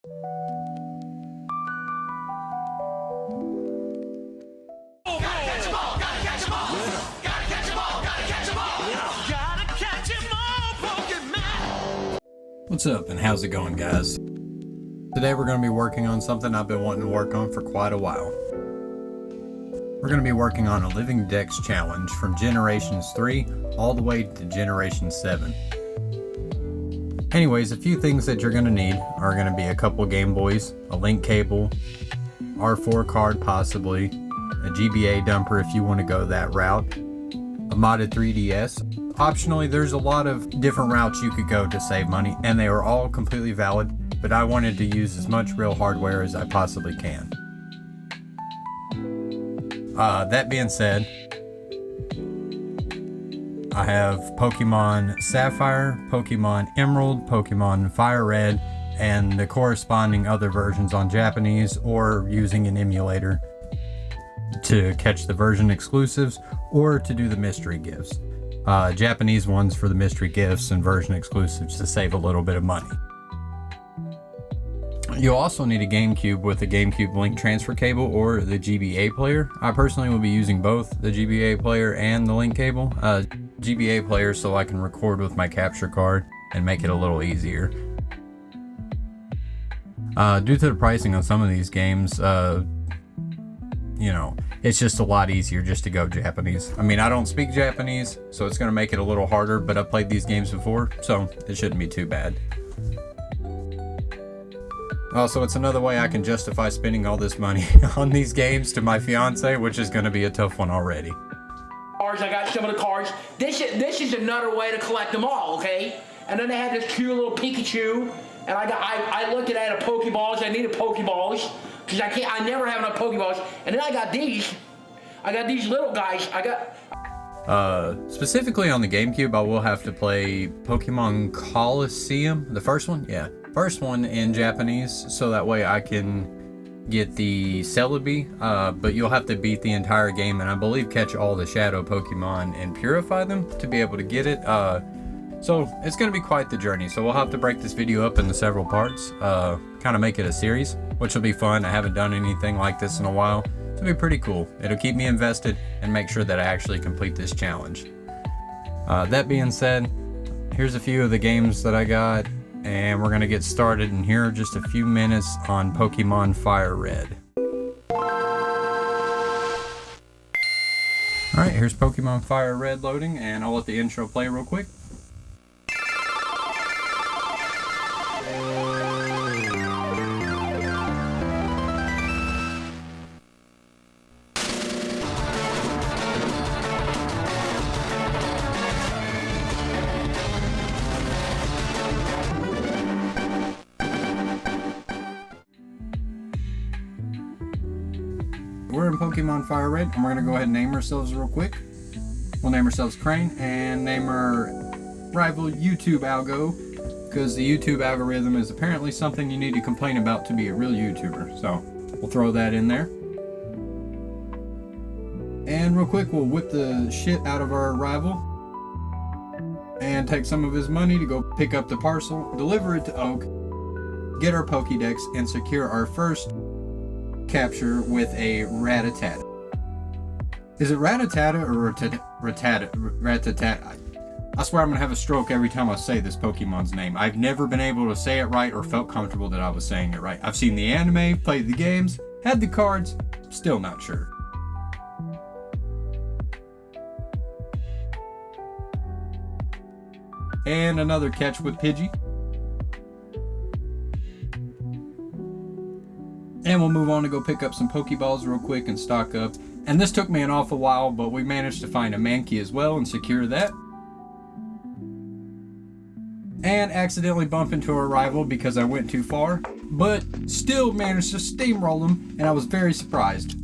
What's up and how's it going, guys? Today we're going to be working on something I've been wanting to work on for quite a while. We're going to be working on a Living Dex challenge from Generations 3 all the way to Generation 7. Anyways, a few things that you're going to need are going to be a couple Game Boys, a link cable, R4 card possibly, a GBA dumper if you want to go that route, a modded 3DS. Optionally, there's a lot of different routes you could go to save money, and they are all completely valid, but I wanted to use as much real hardware as I possibly can. That being said, I have Pokemon Sapphire, Pokemon Emerald, Pokemon Fire Red, and the corresponding other versions on Japanese, or using an emulator to catch the version exclusives or to do the mystery gifts. Japanese ones for the mystery gifts and version exclusives to save a little bit of money. You'll also need a GameCube with a GameCube link transfer cable or the GBA player. I personally will be using both the GBA player and the link cable. GBA player so I can record with my capture card and make it a little easier. Due to the pricing on some of these games, it's just a lot easier just to go Japanese. I mean, I don't speak Japanese, so it's going to make it a little harder, but I've played these games before, so it shouldn't be too bad. Also, it's another way I can justify spending all this money on these games to my fiance, which is going to be a tough one already. I got some of the cards. This is another way to collect them all, okay? And then they had this cute little Pikachu, and I looked at a Pokeballs. I needed Pokeballs because I never have enough Pokeballs. And then I got these little guys. Specifically on the GameCube, I will have to play Pokemon Coliseum, the first one, first one in Japanese, so that way I can get the Celebi, but you'll have to beat the entire game and I believe catch all the Shadow Pokemon and purify them to be able to get it. So it's going to be quite the journey, so we'll have to break this video up into several parts, kind of make it a series, which will be fun. I haven't done anything like this in a while. It'll be pretty cool. It'll keep me invested and make sure that I actually complete this challenge. That being said, here's a few of the games that I got, and we're going to get started in here in just a few minutes on Pokemon Fire Red. Alright, here's Pokemon Fire Red loading, and I'll let the intro play real quick. We're in Pokemon Fire Red, and we're going to go ahead and name ourselves real quick. We'll name ourselves Crane, and name our rival YouTube algo, because the YouTube algorithm is apparently something you need to complain about to be a real YouTuber. So, we'll throw that in there. And real quick, we'll whip the shit out of our rival, and take some of his money to go pick up the parcel, deliver it to Oak, get our Pokédex, and secure our first capture with a Rattata. Is it Rattata or Rattata? I swear I'm gonna have a stroke every time I say this Pokemon's name. I've never been able to say it right or felt comfortable that I was saying it right. I've seen the anime, played the games, had the cards, still not sure. And another catch with Pidgey. And we'll move on to go pick up some Pokeballs real quick and stock up. And this took me an awful while, but we managed to find a Mankey as well and secure that. And accidentally bump into a rival because I went too far, but still managed to steamroll him, and I was very surprised.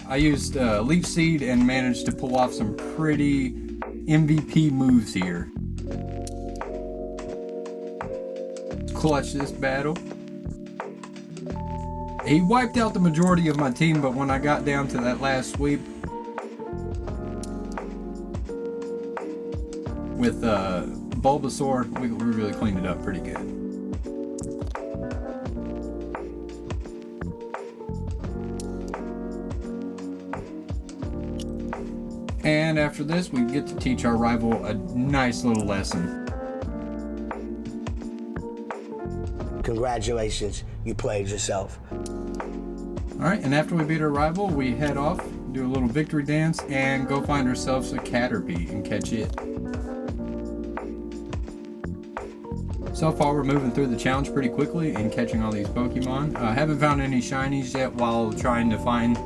I used Leech Seed and managed to pull off some pretty MVP moves here. Clutch this battle. He wiped out the majority of my team, but when I got down to that last sweep with Bulbasaur, we really cleaned it up pretty good. And after this, we get to teach our rival a nice little lesson. Congratulations, you played yourself. Alright, and after we beat our rival, we head off, do a little victory dance, and go find ourselves a Caterpie and catch it. So far, we're moving through the challenge pretty quickly and catching all these Pokemon. I haven't found any shinies yet while trying to find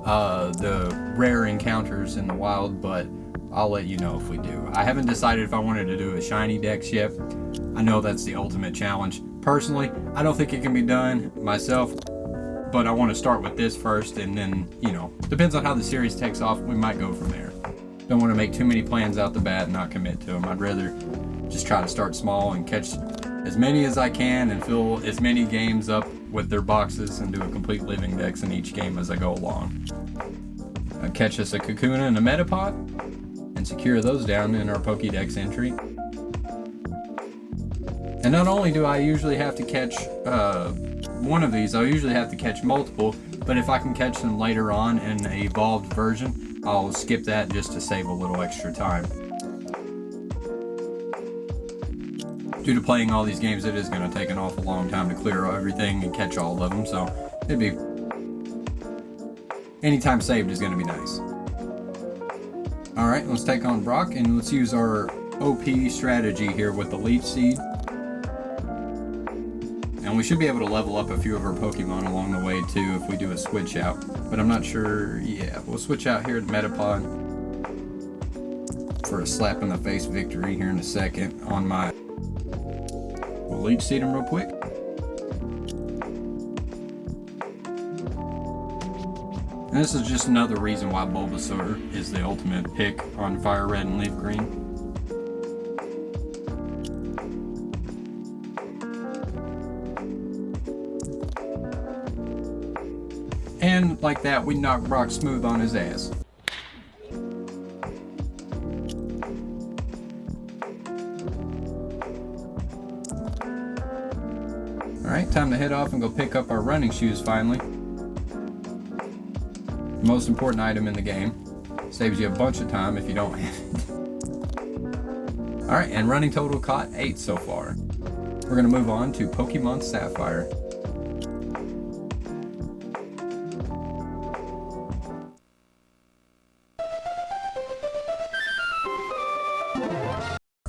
the rare encounters in the wild, but I'll let you know if we do. I haven't decided if I wanted to do a shiny dex yet. I know that's the ultimate challenge. Personally, I don't think it can be done myself, but I want to start with this first, and then, you know, depends on how the series takes off, we might go from there. Don't want to make too many plans out the bat and not commit to them. I'd rather just try to start small and catch as many as I can and fill as many games up with their boxes and do a complete living dex in each game as I go along. Catch us a Kakuna and a Metapod and secure those down in our Pokédex entry. And not only do I usually have to catch one of these, I usually have to catch multiple, but if I can catch them later on in an evolved version, I'll skip that just to save a little extra time. Due to playing all these games, it is going to take an awful long time to clear everything and catch all of them, so it'd be... any time saved is going to be nice. Alright, let's take on Brock, and let's use our OP strategy here with the Leech Seed. And we should be able to level up a few of our Pokemon along the way too if we do a switch out. But I'm not sure, yeah, we'll switch out here to Metapod for a slap in the face victory here in a second on my... We'll Leech Seed him real quick. And this is just another reason why Bulbasaur is the ultimate pick on Fire Red and Leaf Green. And like that, we knock Brock smooth on his ass. Alright, time to head off and go pick up our running shoes finally. The most important item in the game. Saves you a bunch of time if you don't have it. Alright, and running total caught 8 so far. We're going to move on to Pokemon Sapphire.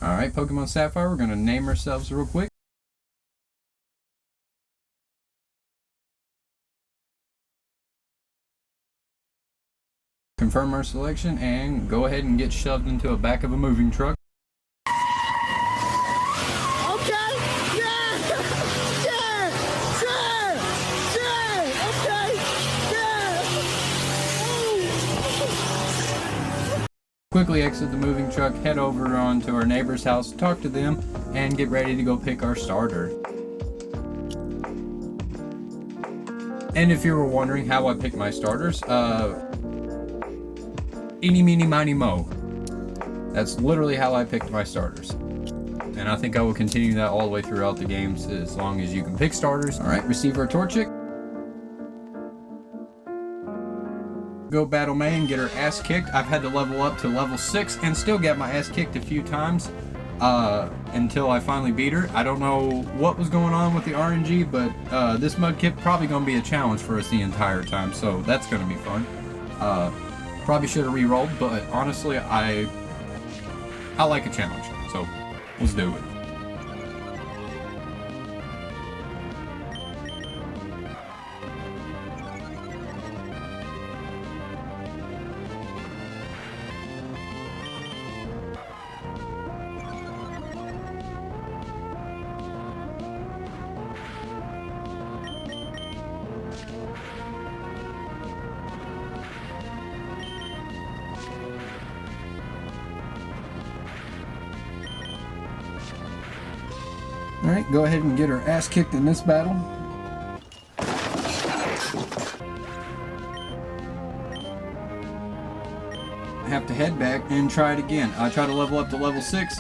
Alright, Pokemon Sapphire, we're going to name ourselves real quick. Confirm our selection and go ahead and get shoved into the back of a moving truck. Quickly exit the moving truck, head over onto our neighbor's house, talk to them, and get ready to go pick our starter. And if you were wondering how I pick my starters, eeny, meeny, miny, mo. That's literally how I picked my starters. And I think I will continue that all the way throughout the games as long as you can pick starters. Alright, receive our Torchic. Go battle May and get her ass kicked. I've had to level up to level 6 and still get my ass kicked a few times until I finally beat her. I don't know what was going on with the RNG, but this Mudkip probably going to be a challenge for us the entire time, so that's going to be fun. Probably should have re-rolled, but honestly, I like a challenge, so let's do it. Alright, go ahead and get her ass kicked in this battle. Have to head back and try it again. I try to level up to level 6.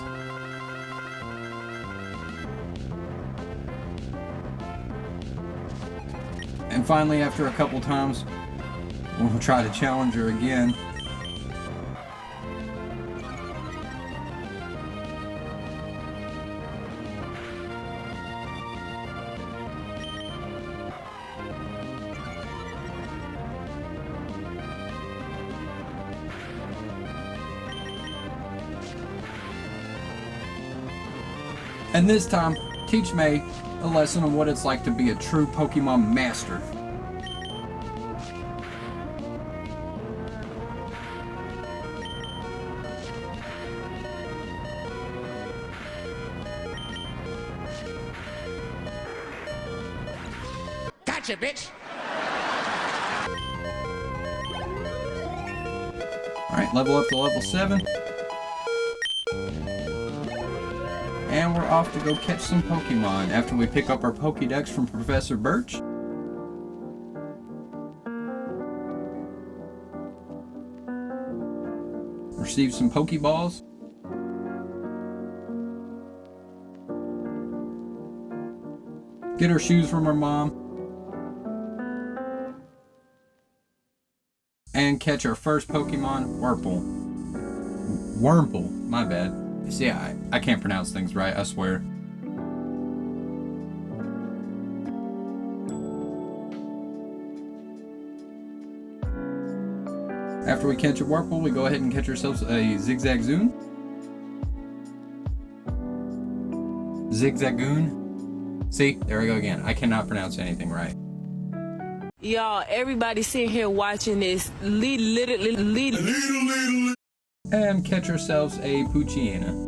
And finally, after a couple times, we'll try to challenge her again. And this time, teach May a lesson on what it's like to be a true Pokemon master. Gotcha, bitch. Alright, level up to level 7. And we're off to go catch some Pokemon after we pick up our Pokédex from Professor Birch. Receive some Pokeballs. Get her shoes from her mom. And catch our first Pokemon, Wurmple, my bad. See, I can't pronounce things right, I swear. After we catch a Wurmple, we go ahead and catch ourselves a Zigzagoon. See, there we go again. I cannot pronounce anything right. Y'all, everybody sitting here watching this, And catch ourselves a Poochyena.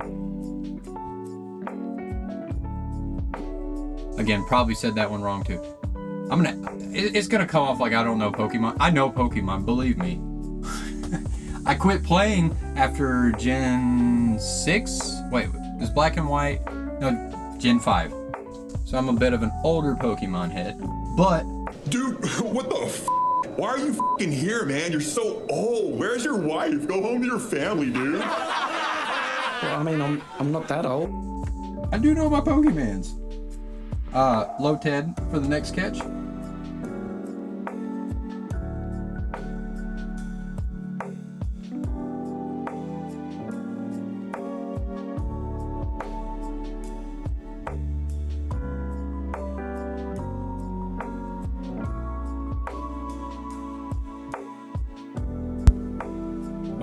Again, probably said that one wrong too. It's gonna come off like I don't know Pokemon. I know Pokemon, believe me. I quit playing after Gen 6. Wait, it was Black and White? No, Gen 5. So I'm a bit of an older Pokemon head. But dude, what the f? Why are you f***ing here, man? You're so old. Where's your wife? Go home to your family, dude. Well, I mean, I'm not that old. I do know my Pokemans. Low-Ted for the next catch.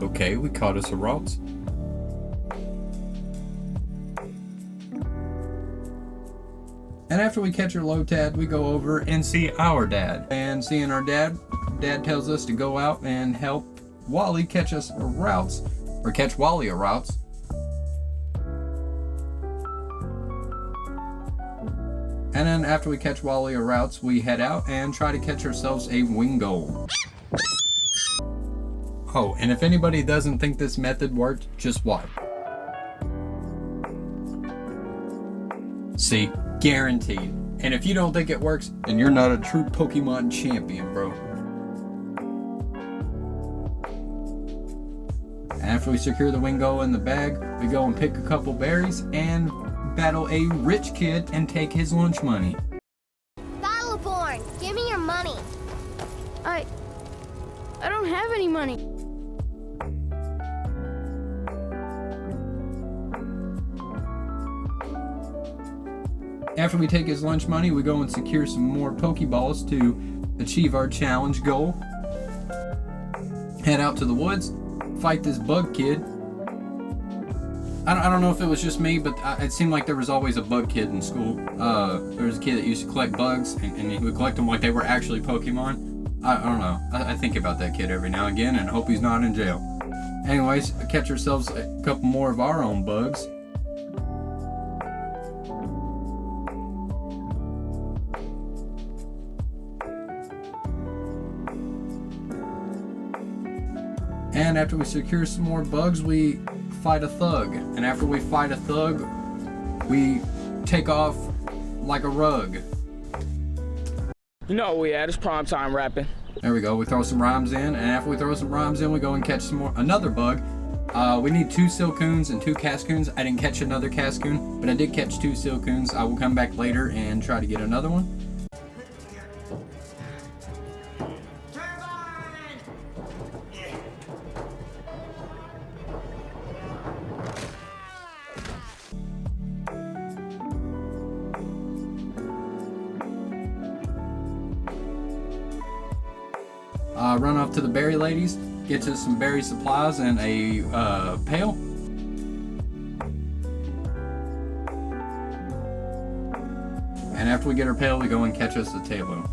Okay, we caught us a Ralts. And after we catch our Low-Tad, we go over and see our dad. And seeing our dad tells us to go out and help Wally catch us a Ralts, or catch Wally a Ralts. And then after we catch Wally a Ralts, we head out and try to catch ourselves a Wingull. Oh, and if anybody doesn't think this method worked, just watch. See, guaranteed. And if you don't think it works, then you're not a true Pokemon champion, bro. After we secure the Wingull in the bag, we go and pick a couple berries and battle a rich kid and take his lunch money. Battleborn, give me your money. I don't have any money. After we take his lunch money, we go and secure some more Pokeballs to achieve our challenge goal. Head out to the woods, fight this bug kid. I don't know if it was just me, but it seemed like there was always a bug kid in school. There was a kid that used to collect bugs, and he would collect them like they were actually Pokemon. I don't know. I think about that kid every now and again and hope he's not in jail. Anyways, catch ourselves a couple more of our own bugs. And after we secure some more bugs, we fight a thug. And after we fight a thug, we take off like a rug. You know where we at? It's prime time rapping. There we go. We throw some rhymes in, and after we throw some rhymes in, we go and catch another bug. We need 2 Silcoons and 2 Cascoons. I didn't catch another Cascoon, but I did catch 2 Silcoons. I will come back later and try to get another one. Run off to the berry ladies, get to some berry supplies and a pail. And after we get our pail, we go and catch us a Tailo.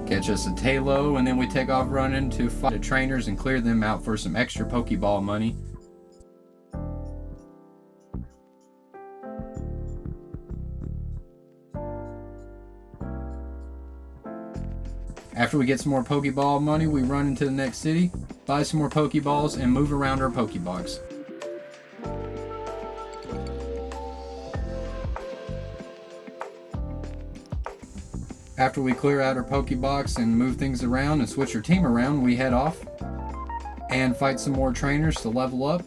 Catch us a Tailo, and then we take off running to fight the trainers and clear them out for some extra Pokeball money. After we get some more Pokeball money, we run into the next city, buy some more Pokeballs, and move around our Pokebox. After we clear out our Pokebox and move things around and switch our team around, we head off and fight some more trainers to level up.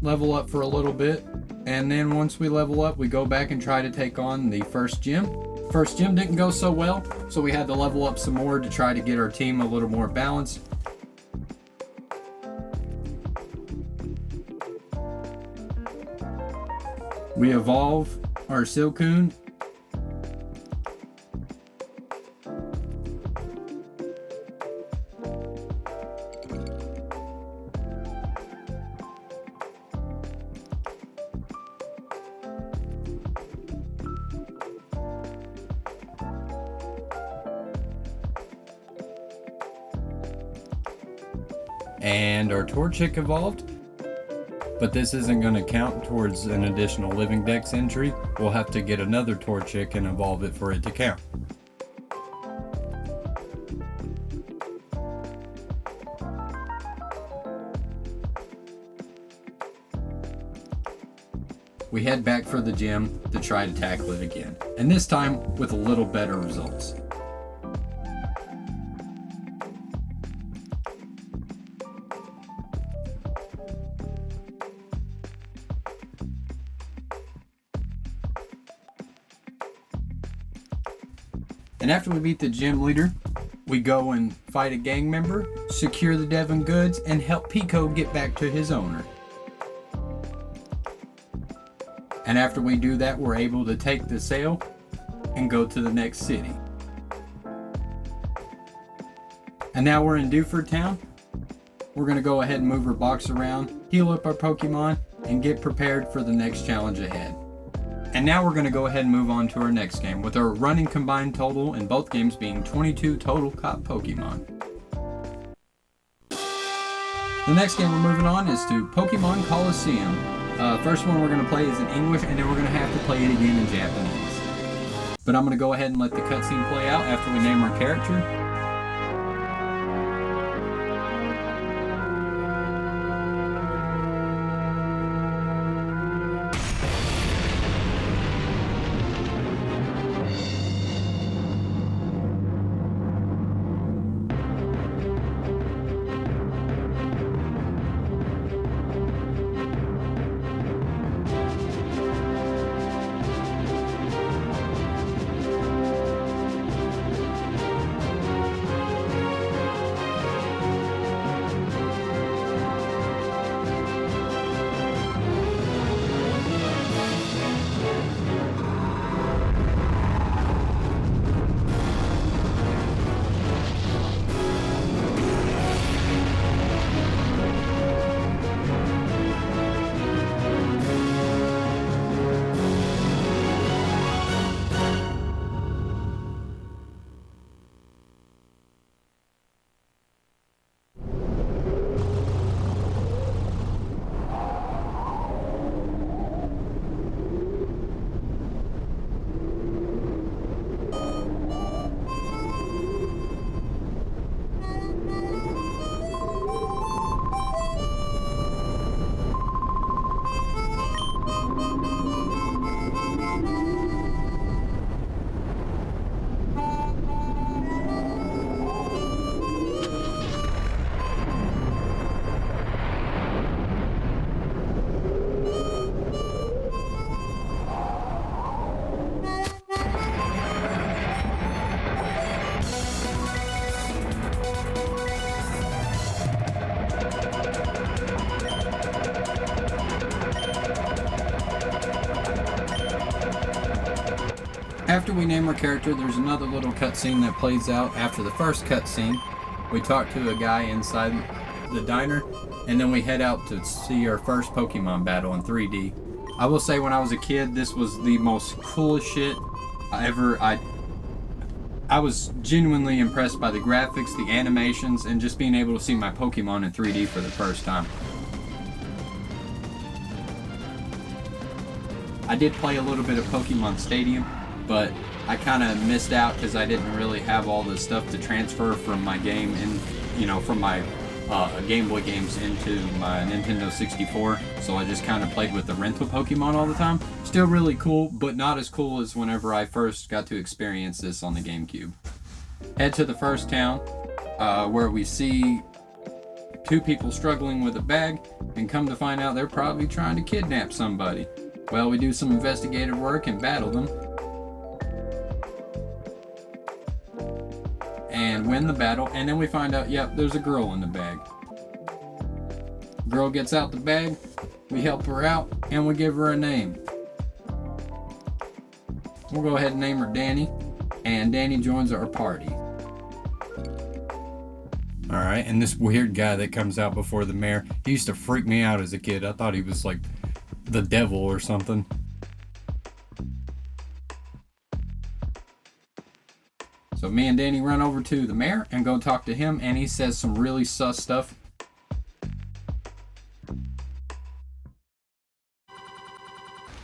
Level up for a little bit, and then once we level up, we go back and try to take on the first gym. First gym didn't go so well, so we had to level up some more to try to get our team a little more balanced. We evolve our Silcoon. And our Torchic evolved, but this isn't going to count towards an additional Living Dex entry. We'll have to get another Torchic and evolve it for it to count. We head back for the gym to try to tackle it again, and this time with a little better results. And after we beat the gym leader, we go and fight a gang member, secure the Devon goods, and help Pico get back to his owner. And after we do that, we're able to take the sale and go to the next city. And now we're in Dewford Town. We're going to go ahead and move our box around, heal up our Pokemon, and get prepared for the next challenge ahead. And now we're going to go ahead and move on to our next game, with our running combined total in both games being 22 total caught Pokemon. The next game we're moving on is to Pokémon Coliseum. First one we're going to play is in English, and then we're going to have to play it again in Japanese. But I'm going to go ahead and let the cutscene play out after we name our character. after we name our character, there's another little cutscene that plays out. After the first cutscene, we talk to a guy inside the diner, and then we head out to see our first Pokemon battle in 3D. I will say, when I was a kid, this was the most coolest shit I was genuinely impressed by the graphics, the animations, and just being able to see my Pokemon in 3D for the first time. I did play a little bit of Pokemon Stadium, but I kind of missed out because I didn't really have all the stuff to transfer from my game and, from my Game Boy games into my Nintendo 64, so I just kind of played with the rental Pokemon all the time. Still really cool, but not as cool as whenever I first got to experience this on the GameCube. Head to the first town, where we see two people struggling with a bag, and come to find out they're probably trying to kidnap somebody. Well, we do some investigative work and battle them, and win the battle, and then we find out, yep, there's a girl in the bag. Girl gets out the bag, we help her out, and we give her a name. We'll go ahead and name her Danny, and Danny joins our party. Alright, and this weird guy that comes out before the mayor, he used to freak me out as a kid. I thought he was like the devil or something. So me and Danny run over to the mayor and go talk to him, and he says some really sus stuff.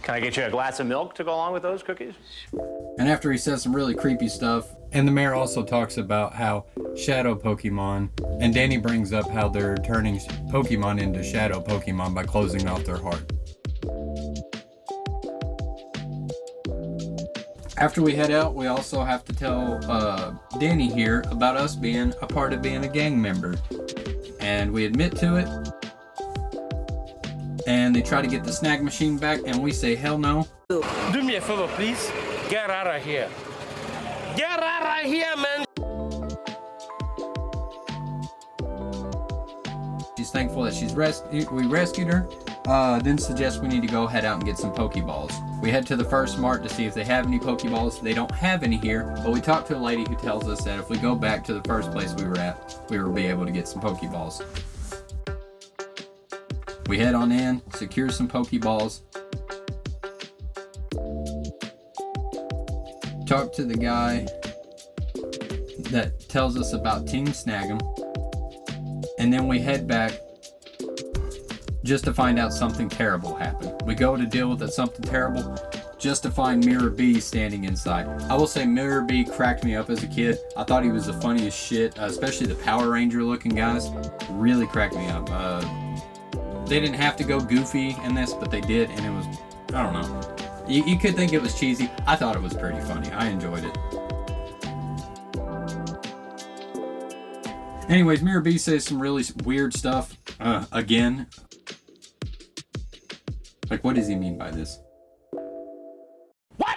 Can I get you a glass of milk to go along with those cookies? And after he says some really creepy stuff, and the mayor also talks about how shadow Pokemon, and Danny brings up how they're turning Pokemon into shadow Pokemon by closing off their heart. After we head out, we also have to tell Danny here about us being a part of being a gang member. And we admit to it. And they try to get the snag machine back, and we say hell no. Do me a favor, please. Get out of here. Get out of here, man. She's thankful that we rescued her. Then suggests we need to go head out and get some Pokeballs. We head to the first mart to see if they have any Pokeballs. They don't have any here, but we talk to a lady who tells us that if we go back to the first place we were at, we will be able to get some Pokeballs. We head on in, secure some Pokeballs, talk to the guy that tells us about Team Snag'em, and then we head back just to find out something terrible happened. We go to deal with that something terrible just to find Mirror B standing inside. I will say Mirror B cracked me up as a kid. I thought he was the funniest shit, especially the Power Ranger looking guys. Really cracked me up. They didn't have to go goofy in this, but they did, and it was, I don't know. You could think it was cheesy. I thought it was pretty funny. I enjoyed it. Anyways, Mirror B says some really weird stuff. Again. Like, what does he mean by this? What?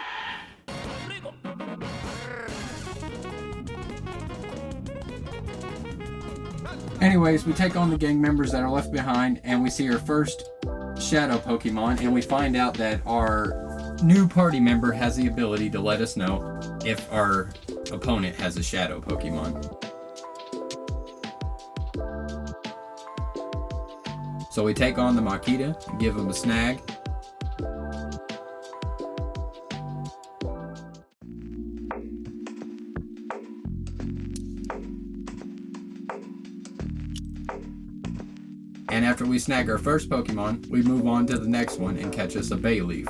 Anyways, we take on the gang members that are left behind, and we see our first shadow Pokemon, and we find out that our new party member has the ability to let us know if our opponent has a shadow Pokemon. So we take on the Makita, give him a snag. And after we snag our first Pokemon, we move on to the next one and catch us a Bayleaf.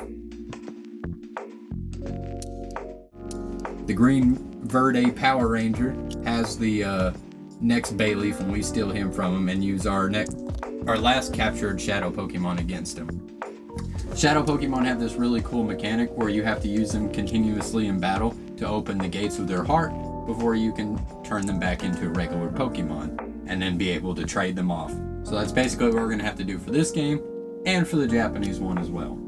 The Green Verde Power Ranger has the next Bayleaf, and we steal him from him and use our last captured Shadow Pokemon against him. Shadow Pokemon have this really cool mechanic where you have to use them continuously in battle to open the gates of their heart before you can turn them back into a regular Pokemon and then be able to trade them off. So that's basically what we're going to have to do for this game and for the Japanese one as well.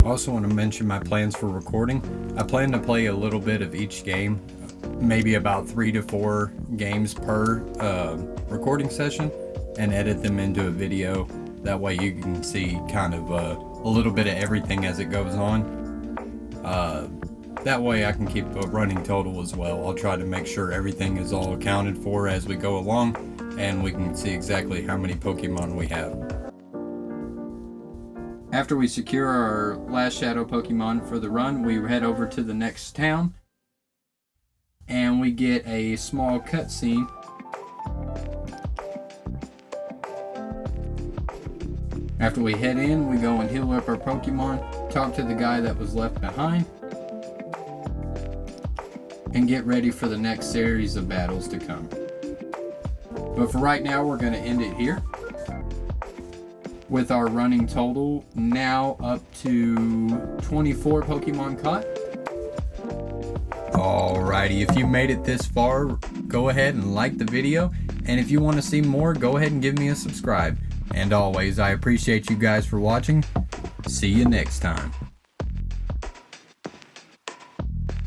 I also want to mention my plans for recording. I plan to play a little bit of each game, maybe about 3 to 4 games per recording session, and edit them into a video. That way you can see kind of a little bit of everything as it goes on. That way I can keep a running total as well. I'll try to make sure everything is all accounted for as we go along, and we can see exactly how many Pokemon we have. After we secure our last Shadow Pokemon for the run, we head over to the next town, and we get a small cutscene. After we head in, we go and heal up our Pokemon, talk to the guy that was left behind, and get ready for the next series of battles to come. But for right now, we're going to end it here, with our running total now up to 24 Pokemon caught. Alrighty, if you made it this far, go ahead and like the video, and if you want to see more, go ahead and give me a subscribe. And always, I appreciate you guys for watching. See you next time.